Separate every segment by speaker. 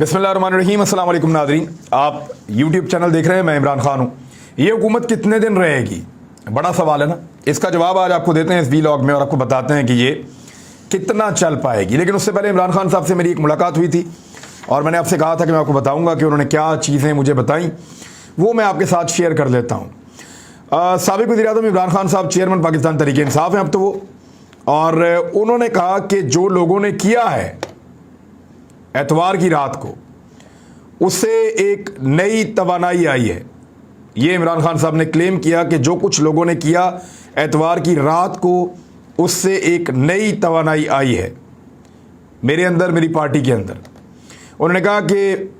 Speaker 1: बिस्मिल्लाहिर्रहमानिर्रहीम। अस्सलाम वालेकुम नाज़रीन, आप यूट्यूब चैनल देख रहे हैं। मैं इमरान खान हूँ। ये हुकूमत कितने दिन रहेगी, बड़ा सवाल है ना। इसका जवाब आज आपको देते हैं इस वीलॉग में और आपको बताते हैं कि ये कितना चल पाएगी। लेकिन उससे पहले इमरान खान साहब से मेरी एक मुलाकात हुई थी और मैंने आपसे कहा था कि मैं आपको बताऊँगा कि उन्होंने क्या चीज़ें मुझे बताई, वो मैं आपके साथ शेयर कर लेता हूँ। साबिक़ वज़ीर-ए-आज़म इमरान खान साहब चेयरमैन पाकिस्तान तहरीक-ए-इंसाफ हैं अब तो वो, और उन्होंने कहा कि जो लोगों ने किया है एतवार की रात को, उससे एक नई तवानाई आई है। ये इमरान खान साहब ने क्लेम किया कि जो कुछ लोगों ने किया एतवार की रात को, उससे एक नई तवानाई आई है मेरे अंदर, मेरी पार्टी के अंदर। उन्होंने कहा कि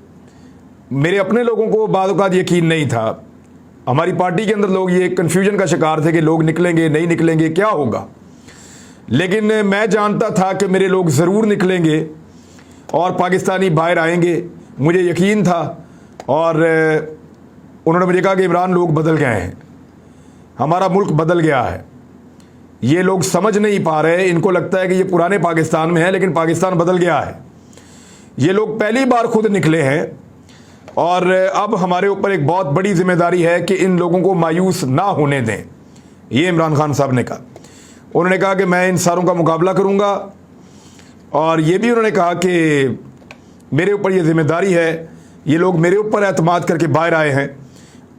Speaker 1: मेरे अपने लोगों को बाद औक़ात यकीन नहीं था, हमारी पार्टी के अंदर लोग ये कन्फ्यूजन का शिकार थे कि लोग निकलेंगे नहीं निकलेंगे, क्या होगा। लेकिन मैं जानता था कि मेरे लोग ज़रूर निकलेंगे और पाकिस्तानी बाहर आएंगे, मुझे यकीन था। और उन्होंने मुझे कहा कि इमरान, लोग बदल गए हैं, हमारा मुल्क बदल गया है, ये लोग समझ नहीं पा रहे, इनको लगता है कि ये पुराने पाकिस्तान में है, लेकिन पाकिस्तान बदल गया है। ये लोग पहली बार खुद निकले हैं और अब हमारे ऊपर एक बहुत बड़ी जिम्मेदारी है कि इन लोगों को मायूस ना होने दें। ये इमरान खान साहब ने कहा। उन्होंने कहा कि मैं इन सारों का मुकाबला करूँगा, और ये भी उन्होंने कहा कि मेरे ऊपर ये जिम्मेदारी है, ये लोग मेरे ऊपर एतमाद करके बाहर आए हैं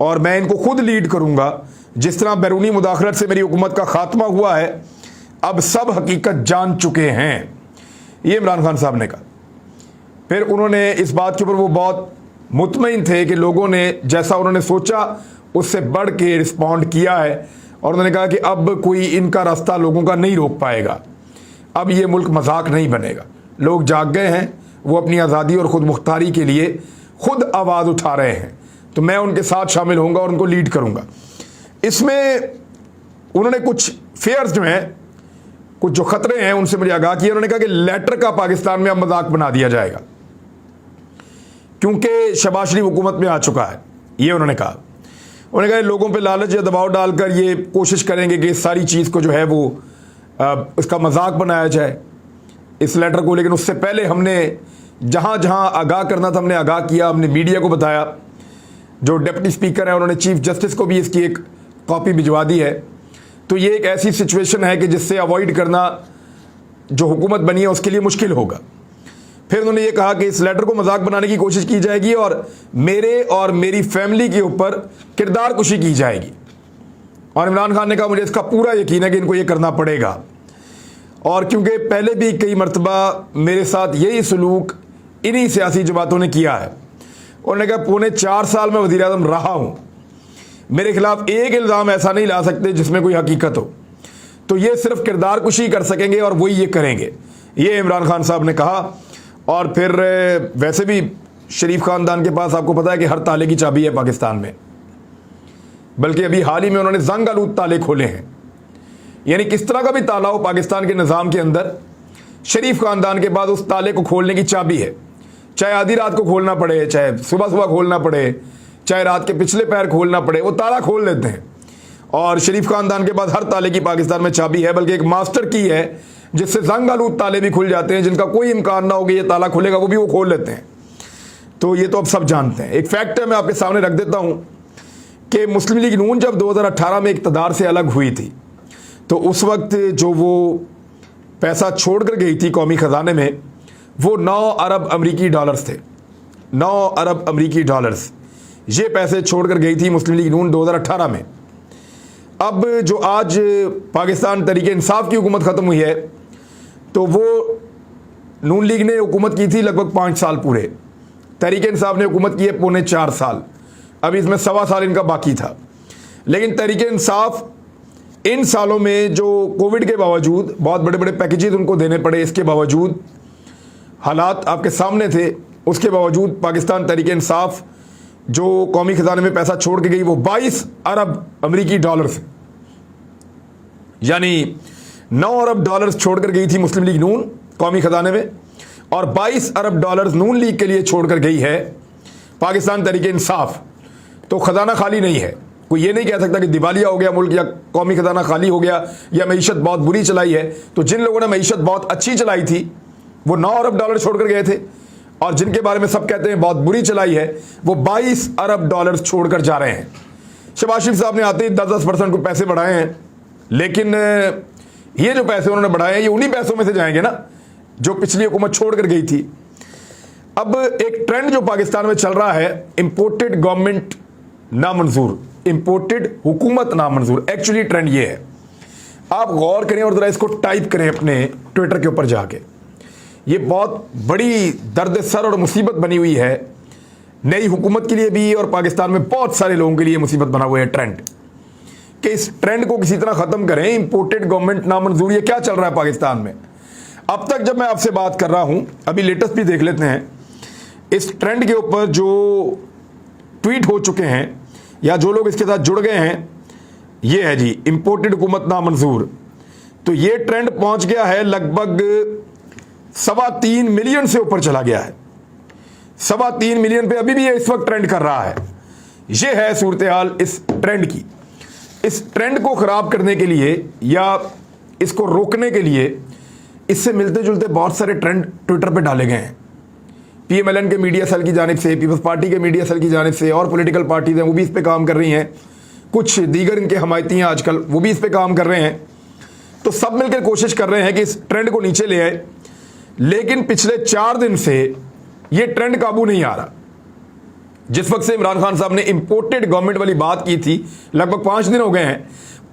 Speaker 1: और मैं इनको खुद लीड करूँगा। जिस तरह बैरूनी मुदाखलत से मेरी हुकूमत का खात्मा हुआ है, अब सब हकीकत जान चुके हैं, ये इमरान खान साहब ने कहा। फिर उन्होंने इस बात के ऊपर वो बहुत मुतमईन थे कि लोगों ने जैसा उन्होंने सोचा उससे बढ़ के रिस्पॉन्ड किया है, और उन्होंने कहा कि अब कोई इनका रास्ता लोगों का नहीं रोक पाएगा, अब ये मुल्क मजाक नहीं बनेगा। लोग जाग गए हैं, वो अपनी आज़ादी और ख़ुद मुख्तारी के लिए खुद आवाज़ उठा रहे हैं, तो मैं उनके साथ शामिल होऊंगा और उनको लीड करूंगा। इसमें उन्होंने कुछ फेयर्स जो हैं, कुछ जो ख़तरे हैं, उनसे मुझे आगाह किया। उन्होंने कहा कि लेटर का पाकिस्तान में अब मजाक बना दिया जाएगा क्योंकि शहबाज शरीफ हुकूमत में आ चुका है, ये उन्होंने कहा। उन्होंने कहा लोगों पर लालच या दबाव डालकर ये कोशिश करेंगे कि इस सारी चीज़ को जो है वो इसका मजाक बनाया जाए, इस लेटर को। लेकिन उससे पहले हमने जहाँ जहाँ आगाह करना था हमने आगाह किया, हमने मीडिया को बताया। जो डिप्टी स्पीकर है उन्होंने चीफ जस्टिस को भी इसकी एक कॉपी भिजवा दी है। तो ये एक ऐसी सिचुएशन है कि जिससे अवॉइड करना जो हुकूमत बनी है उसके लिए मुश्किल होगा। फिर उन्होंने ये कहा कि इस लेटर को मजाक बनाने की कोशिश की जाएगी और मेरे और मेरी फैमिली के ऊपर किरदार कुशी की जाएगी। और इमरान खान ने कहा मुझे इसका पूरा यकीन है कि इनको ये करना पड़ेगा, और क्योंकि पहले भी कई मरतबा मेरे साथ यही सलूक इन्हीं सियासी जमातों ने किया है। उन्होंने कहा पौने 4 साल में वज़ीर-ए-आज़म रहा हूँ, मेरे खिलाफ एक इल्ज़ाम ऐसा नहीं ला सकते जिसमें कोई हकीकत हो, तो ये सिर्फ किरदार कुशी कर सकेंगे और वही ये करेंगे, ये इमरान खान साहब ने कहा। और फिर वैसे भी शरीफ ख़ानदान के पास आपको पता है कि हर ताले की चाबी है पाकिस्तान में, बल्कि अभी हाल ही में उन्होंने जंग आलूद ताले खोले हैं। यानी किस तरह का भी ताला हो पाकिस्तान के निज़ाम के अंदर, शरीफ ख़ानदान के बाद उस ताले को खोलने की चाबी है। चाहे आधी रात को खोलना पड़े, चाहे सुबह सुबह खोलना पड़े, चाहे रात के पिछले पैर खोलना पड़े, वो ताला खोल लेते हैं। और शरीफ ख़ानदान के बाद हर ताले की पाकिस्तान में चाबी है, बल्कि एक मास्टर की है जिससे जंग आलूद ताले भी खुल जाते हैं, जिनका कोई इम्कान ना हो कि ये ताला खुलेगा, वो भी वो खोल लेते हैं। तो ये तो अब सब जानते हैं। एक फैक्ट है, मैं आपके सामने रख देता हूँ कि मुस्लिम लीग नून जब 2018 में इक़्तिदार से अलग हुई थी, तो उस वक्त जो वो पैसा छोड़कर गई थी कौमी ख़जाने में, वो 9 अरब अमरीकी डॉलर्स थे। 9 अरब अमरीकी डॉलर्स ये पैसे छोड़कर गई थी मुस्लिम लीग नून 2018 में। अब जो आज पाकिस्तान तहरीक-ए-इंसाफ की हुकूमत ख़त्म हुई है, तो वो नून लीग ने हुकूमत की थी लगभग 5 साल पूरे, तहरीक-ए-इंसाफ ने हुकूमत की है पौने 4 साल, अभी इसमें 1.25 साल इनका बाकी था। लेकिन तहरीक-ए-इंसाफ इन सालों में जो कोविड के बावजूद बहुत बड़े बड़े पैकेजेस उनको देने पड़े, इसके बावजूद हालात आपके सामने थे, उसके बावजूद पाकिस्तान तहरीक-ए-इंसाफ जो कौमी खजाने में पैसा छोड़ के गई वो 22 अरब अमरीकी डॉलर्स, यानी 9 अरब डॉलर्स छोड़कर गई थी मुस्लिम लीग नून कौमी खजाने में, और 22 अरब डॉलर्स नून लीग के लिए छोड़कर गई है पाकिस्तान तहरीक-ए-इंसाफ। तो खजाना खाली नहीं है, कोई ये नहीं कह सकता कि दिवालिया हो गया मुल्क या कौमी खजाना खाली हो गया या मईशत बहुत बुरी चलाई है। तो जिन लोगों ने मईशत बहुत अच्छी चलाई थी वो 9 अरब डॉलर छोड़कर गए थे, और जिनके बारे में सब कहते हैं बहुत बुरी चलाई है, वो 22 अरब डॉलर छोड़कर जा रहे हैं। शहबाज शरीफ साहब ने आते ही 10-10% को पैसे बढ़ाए हैं, लेकिन ये जो पैसे उन्होंने बढ़ाए हैं ये उन्हीं पैसों में से जाएंगे ना जो पिछली हुकूमत छोड़कर गई थी। अब एक ट्रेंड जो पाकिस्तान में चल रहा है, इंपोर्टेड गवर्नमेंट नामंजूर, इंपोर्टेड हुकूमत नामंजूर। एक्चुअली ट्रेंड ये है, आप गौर करें और जरा इसको टाइप करें अपने ट्विटर के ऊपर जाके। ये बहुत बड़ी दर्द सर और मुसीबत बनी हुई है नई हुकूमत के लिए भी, और पाकिस्तान में बहुत सारे लोगों के लिए मुसीबत बना हुआ है ट्रेंड, कि इस ट्रेंड को किसी तरह खत्म करें। इंपोर्टेड गवर्नमेंट नामंजूर, ये क्या चल रहा है पाकिस्तान में अब तक जब मैं आपसे बात कर रहा हूं। अभी लेटेस्ट भी देख लेते हैं इस ट्रेंड के ऊपर जो ट्वीट हो चुके हैं या जो लोग इसके साथ जुड़ गए हैं। ये है जी, इंपोर्टेड हुकूमत नामंजूर। तो ये ट्रेंड पहुंच गया है लगभग 3.25 मिलियन से ऊपर चला गया है। 3.25 मिलियन पे अभी भी ये इस वक्त ट्रेंड कर रहा है। ये है सूरत हाल इस ट्रेंड की। इस ट्रेंड को खराब करने के लिए या इसको रोकने के लिए इससे मिलते जुलते बहुत सारे ट्रेंड ट्विटर पे डाले गए हैं। पीएमएलएन के मीडिया सेल की जानिब से, पीपल्स पार्टी के मीडिया सेल की जानिब से, और पॉलिटिकल पार्टीज हैं वो भी इस पे काम कर रही हैं। कुछ दीगर इनके हमायती हैं आजकल, वो भी इस पे काम कर रहे हैं। तो सब मिलकर कोशिश कर रहे हैं कि इस ट्रेंड को नीचे ले आए, लेकिन पिछले 4 दिन से ये ट्रेंड काबू नहीं आ रहा। जिस वक्त से इमरान खान साहब ने इंपोर्टेड गवर्नमेंट वाली बात की थी, लगभग 5 दिन हो गए हैं।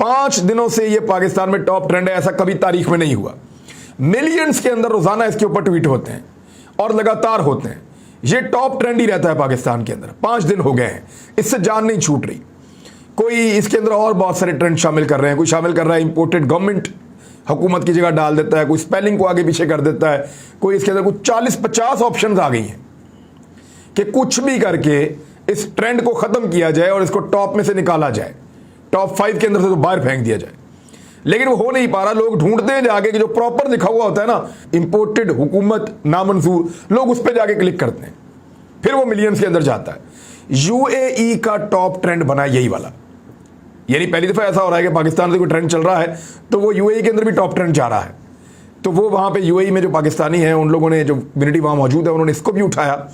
Speaker 1: 5 दिनों से ये पाकिस्तान में टॉप ट्रेंड है, ऐसा कभी तारीख में नहीं हुआ। मिलियंस के अंदर रोजाना इसके ऊपर ट्वीट होते हैं और लगातार होते हैं। ये टॉप ट्रेंड ही रहता है पाकिस्तान के अंदर। 5 दिन हो गए हैं, इससे जान नहीं छूट रही। कोई इसके अंदर और बहुत सारे ट्रेंड शामिल कर रहे हैं। कोई शामिल कर रहा है इंपोर्टेड गवर्नमेंट हुकूमत की जगह डाल देता है, कोई स्पेलिंग को आगे पीछे कर देता है, कोई इसके अंदर कुछ 40-50 ऑप्शंस आ गई हैं कि कुछ भी करके इस ट्रेंड को खत्म किया जाए और इसको टॉप में से निकाला जाए, टॉप 5 के अंदर से तो बाहर फेंक दिया जाए। लेकिन वो हो नहीं पा रहा। लोग ढूंढते हैं जाके कि जो प्रॉपर लिखा हुआ होता है ना, इंपोर्टेड हुकूमत नामंजूर, लोग उस पर जाके क्लिक करते हैं, फिर वो मिलियंस के अंदर जाता है। यूएई का टॉप ट्रेंड बना यही वाला। यानी पहली दफा ऐसा हो रहा है कि पाकिस्तान से कोई ट्रेंड चल रहा है तो वो यूएई के अंदर भी टॉप ट्रेंड जा रहा है। तो वो वहां पे यूएई में जो पाकिस्तानी हैं, उन लोगों ने, जो कम्युनिटी वहां मौजूद है, उन्होंने इसको भी उठाया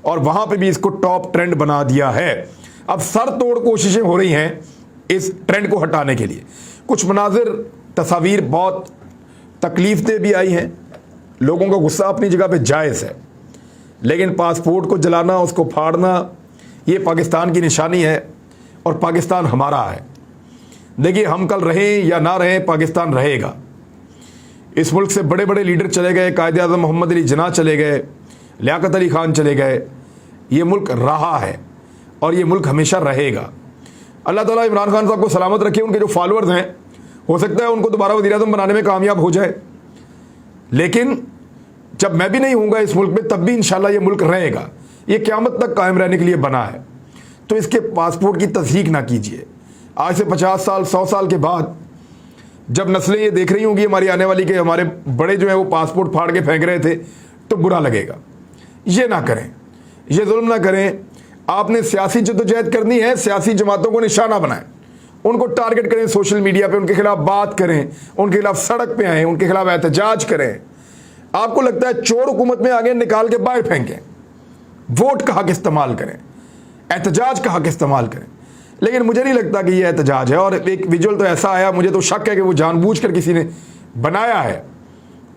Speaker 1: और वहां पे भी इसको टॉप ट्रेंड बना दिया है। अब सर तोड़ कोशिशें हो रही हैं इस ट्रेंड को हटाने के लिए। कुछ मनाजिर, तस्वीर बहुत तकलीफदेह भी आई हैं। लोगों का गुस्सा अपनी जगह पे जायज़ है, लेकिन पासपोर्ट को जलाना, उसको फाड़ना, ये पाकिस्तान की निशानी है और पाकिस्तान हमारा है। देखिए, हम कल रहें या ना रहें, पाकिस्तान रहेगा। इस मुल्क से बड़े बड़े लीडर चले गए, कायदे आज़म मोहम्मद अली जिन्ना चले गए, लियाकत अली खान चले गए। ये मुल्क रहा है और ये मुल्क हमेशा रहेगा। अल्लाह ताला इमरान खान साहब को सलामत रखे। उनके जो फॉलोअर्स हैं, हो सकता है उनको दोबारा वज़ीर-ए-आज़म बनाने में कामयाब हो जाए, लेकिन जब मैं भी नहीं हूँगा इस मुल्क में, तब भी इंशाल्लाह ये मुल्क रहेगा। ये क़यामत तक कायम रहने के लिए बना है। तो इसके पासपोर्ट की तस्दीक ना कीजिए। आज से 50 साल 100 साल के बाद जब नस्लें ये देख रही होंगी हमारी आने वाली, के हमारे बड़े जो है वो पासपोर्ट फाड़ के फेंक रहे थे, तो बुरा लगेगा। ये ना करें, ये जुल्म ना करें। आपने सियासी जद्दोजहद करनी है, सियासी जमातों को निशाना बनाएं, उनको टारगेट करें सोशल मीडिया पे, उनके खिलाफ बात करें, उनके खिलाफ सड़क पे आएँ, उनके खिलाफ एहतजाज करें। आपको लगता है चोर हुकूमत में आगे, निकाल के बाहर फेंकें। वोट का हक इस्तेमाल करें, एहतजाज का हक इस्तेमाल करें। लेकिन मुझे नहीं लगता कि यह एहतजाज है। और एक विजुअल तो ऐसा आया, मुझे तो शक है कि वो जानबूझकर किसी ने बनाया है,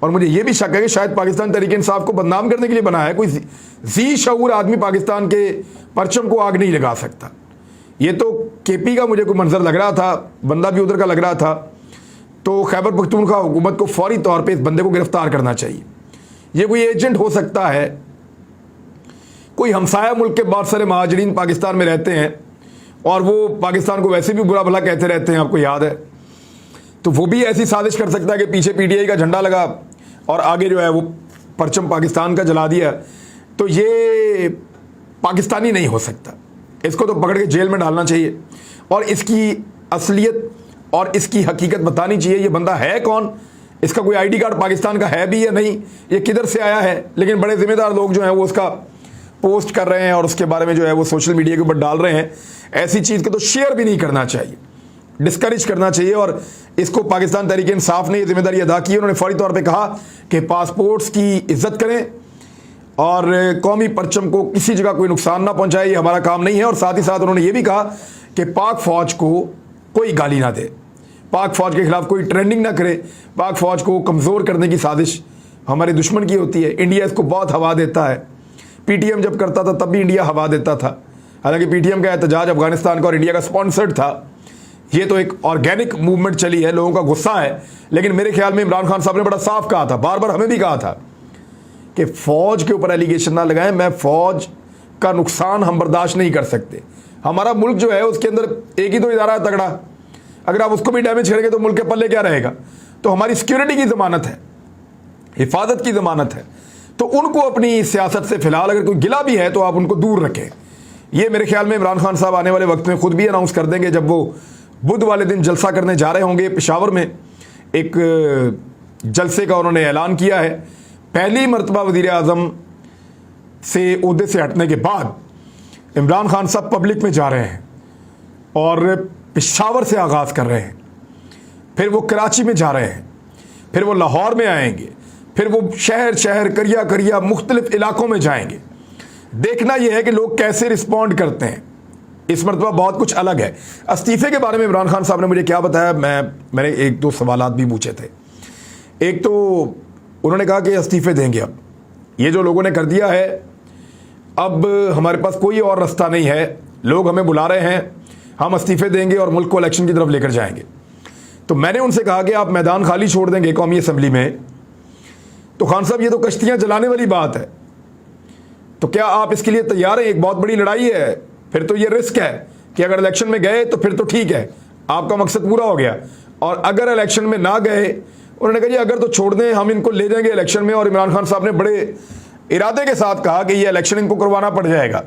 Speaker 1: और मुझे यह भी शक है कि शायद पाकिस्तान तहरीक इंसाफ को बदनाम करने के लिए बनाया है। कोई जी शऊर आदमी पाकिस्तान के परचम को आग नहीं लगा सकता। ये तो केपी का मुझे कोई मंजर लग रहा था, बंदा भी उधर का लग रहा था। तो खैबर पख्तूनख्वा हुकूमत को फौरी तौर पे इस बंदे को गिरफ्तार करना चाहिए। ये कोई एजेंट हो सकता है, कोई हमसाया मुल्क के बहुत सारे महाजरीन पाकिस्तान में रहते हैं और वो पाकिस्तान को वैसे भी बुरा भला कहते रहते हैं, आपको याद है। तो वो भी ऐसी साजिश कर सकता है कि पीछे पीटीआई का झंडा लगा और आगे जो है वो परचम पाकिस्तान का जला दिया। तो ये पाकिस्तानी नहीं हो सकता। इसको तो पकड़ के जेल में डालना चाहिए और इसकी असलियत और इसकी हकीकत बतानी चाहिए। ये बंदा है कौन, इसका कोई आईडी कार्ड पाकिस्तान का है भी या नहीं, ये किधर से आया है। लेकिन बड़े जिम्मेदार लोग जो हैं वो उसका पोस्ट कर रहे हैं और उसके बारे में जो है वो सोशल मीडिया के ऊपर डाल रहे हैं। ऐसी चीज़ को तो शेयर भी नहीं करना चाहिए, डिस्करेज करना चाहिए। और इसको पाकिस्तान तहरीक इंसाफ ने ये जिम्मेदारी अदा की। उन्होंने फौरी तौर पे कहा कि पासपोर्ट्स की इज्जत करें और कौमी परचम को किसी जगह कोई नुकसान ना पहुंचाए, ये हमारा काम नहीं है। और साथ ही साथ उन्होंने ये भी कहा कि पाक फौज को कोई गाली ना दे, पाक फौज के खिलाफ कोई ट्रेंडिंग ना करे, पाक फौज को कमज़ोर करने की साजिश हमारे दुश्मन की होती है। इंडिया इसको बहुत हवा देता है, पीटीएम जब करता था तब भी इंडिया हवा देता था। हालांकि पीटीएम का एहतजाज अफगानिस्तान का और इंडिया का स्पॉन्सर्ड था, ये तो एक ऑर्गेनिक मूवमेंट चली है, लोगों का गुस्सा है। लेकिन मेरे ख्याल में इमरान खान साहब ने बड़ा साफ कहा था, बार बार हमें भी कहा था कि फौज के ऊपर एलिगेशन ना लगाएं, मैं फौज का नुकसान हम बर्दाश्त नहीं कर सकते। हमारा मुल्क जो है उसके अंदर एक ही तो इदारा है तगड़ा, अगर आप उसको भी डैमेज करेंगे तो मुल्क के पल्ले क्या रहेगा। तो हमारी सिक्योरिटी की ज़मानत है, हिफाजत की ज़मानत है, तो उनको अपनी सियासत से फिलहाल अगर कोई गिला भी है तो आप उनको दूर रखें। ये मेरे ख्याल में इमरान खान साहब आने वाले वक्त में खुद भी अनाउंस कर देंगे, जब वो बुध वाले दिन जलसा करने जा रहे होंगे पेशावर में। एक जलसे का उन्होंने ऐलान किया है, पहली मरतबा वज़ीर आज़म से ओहदे से हटने के बाद इमरान खान साहब पब्लिक में जा रहे हैं और पेशावर से आगाज़ कर रहे हैं, फिर वो कराची में जा रहे हैं, फिर वो लाहौर में आएंगे, फिर वो शहर शहर करिया करिया मुख्तलिफ इलाकों में जाएंगे। देखना यह है कि लोग कैसे रिस्पॉन्ड करते हैं। इस मरतबा बहुत कुछ अलग है। इस्तीफ़े के बारे में इमरान खान साहब ने मुझे क्या बताया, मैंने एक दो सवालात भी पूछे थे। एक तो उन्होंने कहा कि इस्तीफ़े देंगे, अब ये जो लोगों ने कर दिया है, अब हमारे पास कोई और रास्ता नहीं है, लोग हमें बुला रहे हैं, हम इस्तीफ़े देंगे और मुल्क को इलेक्शन की तरफ लेकर जाएंगे। तो मैंने उनसे कहा कि आप मैदान खाली छोड़ देंगे कौमी असम्बली में, तो खान साहब ये तो कश्तियाँ जलाने वाली बात है, तो क्या आप इसके लिए तैयार हैं? एक बहुत बड़ी लड़ाई है, फिर तो ये रिस्क है कि अगर इलेक्शन में गए तो फिर तो ठीक है, आपका मकसद पूरा हो गया, और अगर इलेक्शन में ना गए, उन्होंने कहा जी अगर तो छोड़ दें, हम इनको ले जाएंगे इलेक्शन में। और इमरान खान साहब ने बड़े इरादे के साथ कहा कि ये इलेक्शन इनको करवाना पड़ जाएगा।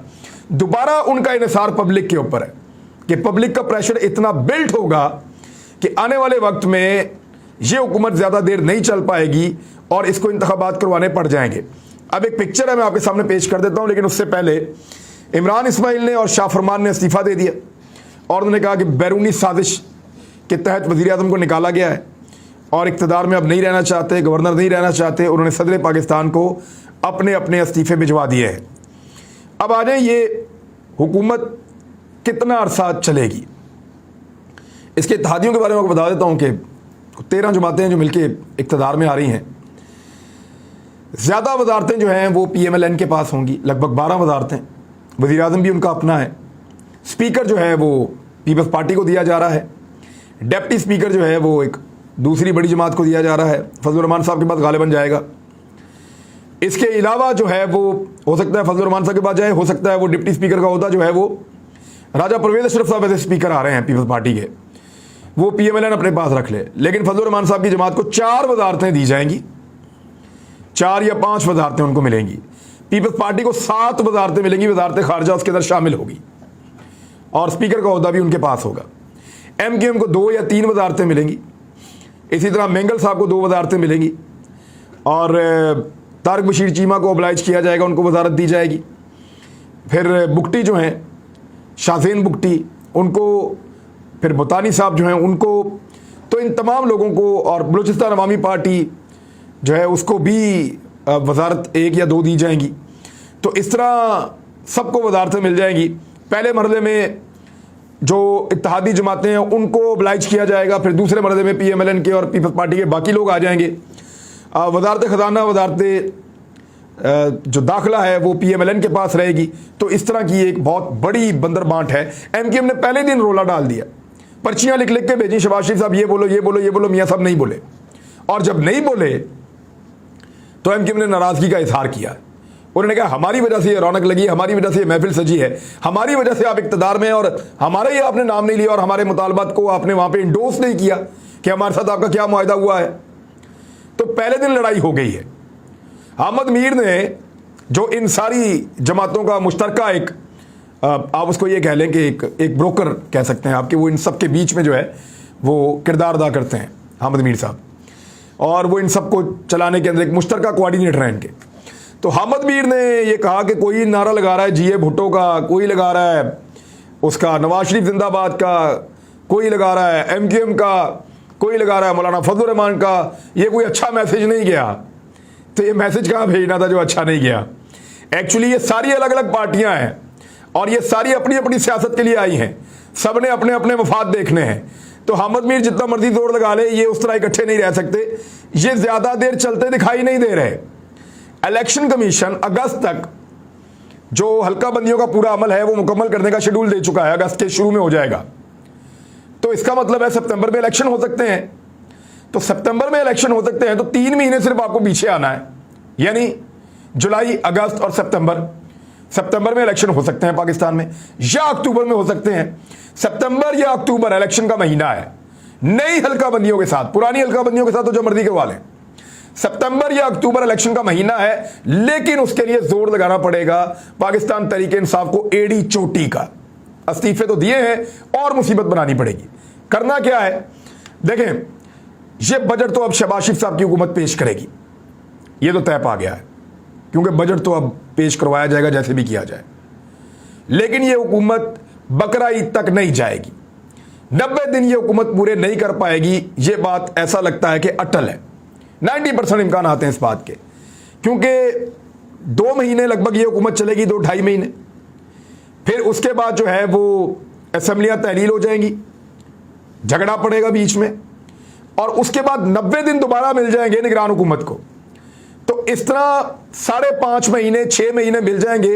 Speaker 1: दोबारा उनका इन्हिसार पब्लिक के ऊपर है कि पब्लिक का प्रेशर इतना बिल्ट होगा कि आने वाले वक्त में ये हुकूमत ज़्यादा देर नहीं चल पाएगी और इसको इंतखाबात करवाने पड़ जाएंगे। अब एक पिक्चर है, मैं आपके सामने पेश कर देता हूँ, लेकिन उससे पहले इमरान इस्माइल ने और शाह फरमान ने इस्तीफ़ा दे दिया और उन्होंने कहा कि बैरूनी साजिश के तहत वज़ीर आज़म को निकाला गया है और इक़्तिदार में अब नहीं रहना चाहते, गवर्नर नहीं रहना चाहते। उन्होंने सदर पाकिस्तान को अपने अपने इस्तीफ़े भिजवा दिए हैं। अब आ जाए, ये हुकूमत कितना अरसा चलेगी, इसके इत्तेहादियों के बारे में आपको बता देता हूँ कि 13 जमातें हैं जो मिलकर इक़्तिदार में आ रही हैं। ज़्यादा वजारतें जो हैं वो PMLN के पास होंगी, लगभग 12 वजारतें। वज़ीर आज़म भी उनका अपना है। स्पीकर जो है वो पीपल्स पार्टी को दिया जा रहा है। डेप्टी स्पीकर जो है वो एक दूसरी बड़ी जमात को दिया जा रहा है, फजलुर रहमान साहब के पास गालिबन जाएगा। इसके अलावा जो है वो हो सकता है फजलुर रहमान साहब के पास जाए, हो सकता है वो डिप्टी स्पीकर का होता जो है वो राजा परवेज़ अशरफ साहब ऐसे स्पीकर आ रहे हैं पीपल्स पार्टी के, वो PMLN अपने पास रख ले। लेकिन फजलुर रहमान साहब की जमात को 4 वजारतें दी जाएंगी, 4 या 5 वजारतें उनको मिलेंगी। पीपल्स पार्टी को 7 वजारतें मिलेंगी, वजारत खारजा उसके अंदर शामिल होगी और स्पीकर का ओहदा भी उनके पास होगा। MQM को 2 या 3 वजारतें मिलेंगी। इसी तरह मेंगल साहब को 2 वजारतें मिलेंगी और तारिक बशीर चीमा को ओबलाइज किया जाएगा, उनको वजारत दी जाएगी। फिर बुगटी जो हैं, शाहज़ेन बुगटी, उनको, फिर बुतानी साहब जो हैं उनको, तो इन तमाम लोगों को, और बलूचिस्तान अवामी पार्टी जो है उसको भी वजारत 1 या 2 दी जाएंगी। तो इस तरह सबको वजारतें मिल जाएंगी। पहले मरहले में जो इत्तेहादी जमातें हैं उनको ओबलाइज किया जाएगा, फिर दूसरे मरहले में PMLN के और पीपल्स पार्टी के बाकी लोग आ जाएंगे। वजारत ख़जाना, वजारत जो दाखिला है वो PMLN के पास रहेगी। तो इस तरह की एक बहुत बड़ी बंदरबांट है। MQM ने पहले दिन रोला डाल दिया, पर्चियाँ लिख लिख के भेजी, शहबाज शरीफ साहब ये बोलो ये बोलो ये बोलो, मियाँ साहब नहीं बोले, और जब नहीं बोले तो MQM ने नाराज़गी का इजहार किया। उन्होंने कहा हमारी वजह से ये रौनक लगी, हमारी वजह से ये महफिल सजी है, हमारी वजह से आप इक़्तिदार में, और हमारा ही आपने नाम नहीं लिया और हमारे मुतालबात को आपने वहाँ पे इंडोर्स नहीं किया कि हमारे साथ आपका क्या मुआहदा हुआ है। तो पहले दिन लड़ाई हो गई है। अहमद मीर ने, जो इन सारी जमातों का मुश्तरका एक, आप उसको ये कह लें कि एक ब्रोकर कह सकते हैं आपके, वो इन सब के बीच में जो है वो किरदार अदा करते हैं अहमद मीर साहब, और वो इन सब को चलाने के अंदर एक मुश्तरका कोऑर्डिनेटर हैं इनके। तो अहमद मीर ने ये कहा कि कोई नारा लगा रहा है GA भुट्टो का, कोई लगा रहा है उसका नवाज शरीफ जिंदाबाद का, कोई लगा रहा है MQM का, कोई लगा रहा है मौलाना फजलुर रहमान का। ये कोई अच्छा मैसेज नहीं गया। तो ये मैसेज कहाँ भेजना था जो अच्छा नहीं गया। एक्चुअली ये सारी अलग अलग पार्टियां हैं और ये सारी अपनी अपनी सियासत के लिए आई हैं, सबने अपने अपने मफाद देखने हैं। तो अहमद मीर जितना मर्जी जोर लगा ले, ये उस तरह इकट्ठे नहीं रह सकते, ये ज्यादा देर चलते दिखाई नहीं दे रहे। इलेक्शन कमीशन अगस्त तक जो हल्का बंदियों का पूरा अमल है वो मुकम्मल करने का शेड्यूल दे चुका है, अगस्त के शुरू में हो जाएगा। तो इसका मतलब है सितंबर में इलेक्शन हो सकते हैं। तो सितंबर में इलेक्शन हो सकते हैं तो 3 महीने सिर्फ आपको पीछे आना है, यानी जुलाई, अगस्त और सितंबर में इलेक्शन हो सकते हैं पाकिस्तान में, या अक्टूबर में हो सकते हैं। सितंबर या अक्टूबर इलेक्शन का महीना है, नई हल्का बंदियों के साथ, पुरानी हल्का बंदियों के साथ तो जो मर्जी करवा लें। सितंबर या अक्टूबर इलेक्शन का महीना है, लेकिन उसके लिए जोर लगाना पड़ेगा पाकिस्तान तहरीक इंसाफ को एड़ी चोटी का। इस्तीफे तो दिए हैं और मुसीबत बनानी पड़ेगी। करना क्या है, देखें, ये बजट तो अब शहबाज शरीफ साहब की हुकूमत पेश करेगी, ये तो तय पा गया है, क्योंकि बजट तो अब पेश करवाया जाएगा जैसे भी किया जाए। लेकिन ये हुकूमत बकरा ईद तक नहीं जाएगी, 90 दिन ये हुकूमत पूरे नहीं कर पाएगी। ये बात ऐसा लगता है कि अटल है, 90% इम्कान आते हैं इस बात के, क्योंकि 2 महीने लगभग ये हुकूमत चलेगी, 2-2.5 महीने, फिर उसके बाद जो है वो असेंबलियां तहलील हो जाएंगी, झगड़ा पड़ेगा बीच में, और उसके बाद 90 दिन दोबारा मिल जाएंगे निगरान हुकूमत को। तो इस तरह 5.5 महीने, 6 महीने मिल जाएंगे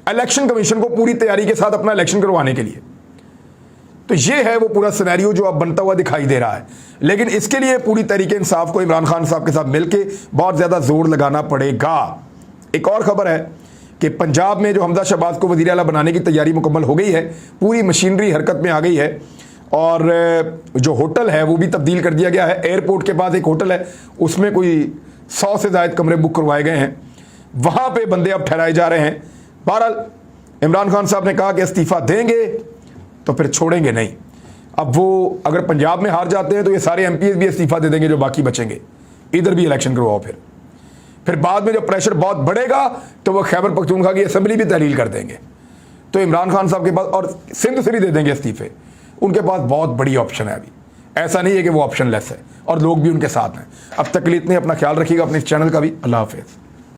Speaker 1: इलेक्शन कमीशन को पूरी तैयारी के साथ अपना इलेक्शन करवाने के लिए। तो ये है वो पूरा सिनेरियो जो अब बनता हुआ दिखाई दे रहा है। लेकिन इसके लिए पूरी तरीके इंसाफ को इमरान खान साहब के साथ मिलकर बहुत ज़्यादा जोर लगाना पड़ेगा। एक और खबर है कि पंजाब में जो हमजा शहबाज को वज़ीर आला बनाने की तैयारी मुकम्मल हो गई है, पूरी मशीनरी हरकत में आ गई है, और जो होटल है वो भी तब्दील कर दिया गया है। एयरपोर्ट के पास एक होटल है, उसमें कोई 100 से ज़ायद कमरे बुक करवाए गए हैं, वहाँ पे बंदे अब ठहराए जा रहे हैं। बहरहाल इमरान खान साहब ने कहा कि इस्तीफ़ा देंगे तो फिर छोड़ेंगे नहीं। अब वो अगर पंजाब में हार जाते हैं तो ये सारे MPs भी इस्तीफ़ा दे देंगे जो बाकी बचेंगे, इधर भी इलेक्शन करवाओ। फिर बाद में जब प्रेशर बहुत बढ़ेगा तो वो खैबर पख्तूनख्वा की असेंबली भी तहलील कर देंगे। तो इमरान खान साहब के पास, और सिंध से भी दे देंगे इस्तीफ़े, उनके पास बहुत बड़ी ऑप्शन है अभी। ऐसा नहीं है कि वो ऑप्शन लेस है, और लोग भी उनके साथ हैं। अब तक के लिए इतने, अपना ख्याल रखिएगा, अपने इस चैनल का भी। अल्लाह हाफिज़।